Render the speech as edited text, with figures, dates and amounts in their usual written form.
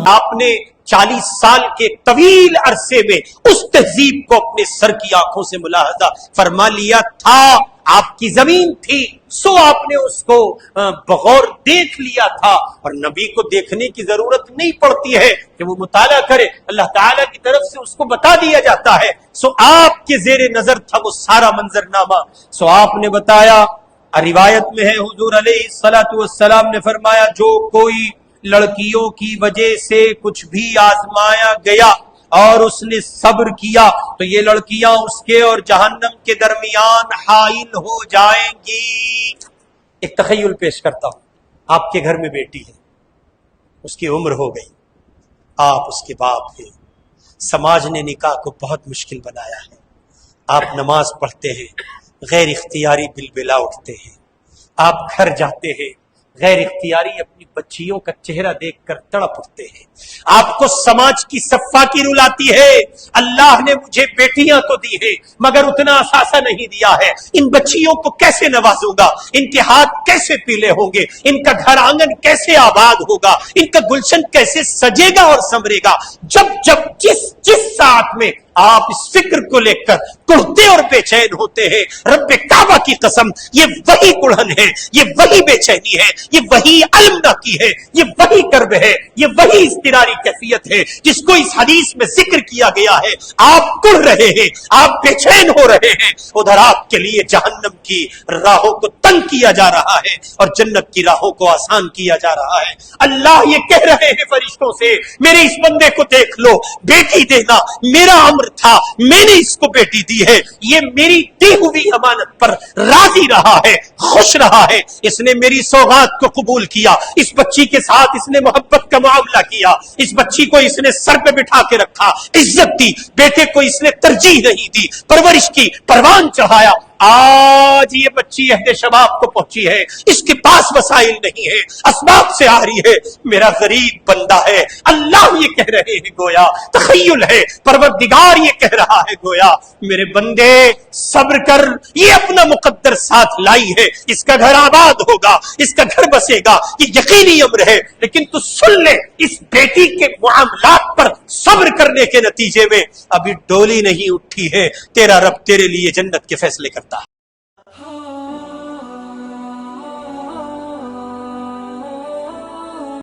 آپ نے 40 سال کے طویل عرصے میں اس تہذیب کو اپنے سر کی آنکھوں سے ملاحظہ فرما لیا تھا. آپ کی زمین تھی سو آپ نے اس کو بغور دیکھ لیا تھا, اور نبی کو دیکھنے کی ضرورت نہیں پڑتی ہے کہ وہ مطالعہ کرے, اللہ تعالیٰ کی طرف سے اس کو بتا دیا جاتا ہے. سو آپ کے زیر نظر تھا وہ سارا منظرنامہ. سو آپ نے بتایا, روایت میں ہے حضور علیہ الصلوۃ والسلام نے فرمایا, جو کوئی لڑکیوں کی وجہ سے کچھ بھی آزمایا گیا اور اس نے صبر کیا تو یہ لڑکیاں اس کے اور جہنم کے درمیان حائل ہو جائیں گی. ایک تخیل پیش کرتا ہوں, آپ کے گھر میں بیٹی ہے, اس کی عمر ہو گئی, آپ اس کے باپ ہیں, سماج نے نکاح کو بہت مشکل بنایا ہے, آپ نماز پڑھتے ہیں, غیر اختیاری بلبلا اٹھتے ہیں, آپ گھر جاتے ہیں, غیر اختیاری اپنی بچیوں کا چہرہ دیکھ کر تڑپ اٹھتے ہیں, آپ کو سماج کی صفاکی رلاتی ہے, اللہ نے مجھے بیٹیاں تو دی ہے مگر اتنا اثاثہ نہیں دیا ہے, ان بچیوں کو کیسے نوازوں گا, ان کے ہاتھ کیسے پیلے ہوں گے, ان کا گھر آنگن کیسے آباد ہوگا, ان کا گلشن کیسے سجے گا اور سنورے گا. جب جس ساتھ میں آپ اس فکر کو لے کر کڑھتے اور بے چین ہوتے ہیں, رب کعبہ کی قسم یہ وہی کڑھن ہے, یہ وہی بے چینی ہے, یہ وہی علم کی ہے, یہ وہی کرب ہے, یہ وہی اضطراری کیفیت ہے جس کو اس حدیث میں ذکر کیا گیا ہے. آپ کڑھ رہے ہیں, آپ بے چین ہو رہے ہیں, ادھر آپ کے لیے جہنم کی راہوں کو تنگ کیا جا رہا ہے اور جنت کی راہوں کو آسان کیا جا رہا ہے. اللہ یہ کہہ رہے ہیں فرشتوں سے, میرے اس بندے کو دیکھ لو, بیٹی دینا میرا امر تھا, میں نے اس کو بیٹی دی ہے, یہ میری دی ہوئی امانت پر راضی رہا ہے, خوش رہا ہے, اس نے میری سوغات کو قبول کیا, اس بچی کے ساتھ اس نے محبت کا معاملہ کیا, اس بچی کو اس نے سر پہ بٹھا کے رکھا, عزت دی, بیٹے کو اس نے ترجیح نہیں دی, پرورش کی, پروان چڑھایا. آج یہ بچی عہد شباب کو پہنچی ہے, اس کے پاس وسائل نہیں ہے, اسباب سے آ رہی ہے, میرا غریب بندہ ہے. اللہ یہ کہہ رہے ہیں, گویا تخیل ہے, پروردگار یہ کہہ رہا ہے گویا میرے بندے صبر کر, یہ اپنا مقدر ساتھ لائی ہے, اس کا گھر آباد ہوگا, اس کا گھر بسے گا, یہ یقینی امر ہے. لیکن تو سن لے, اس بیٹی کے معاملات پر صبر کرنے کے نتیجے میں ابھی ڈولی نہیں اٹھی ہے, تیرا رب تیرے لیے جنت کے فیصلے کرتا ہے.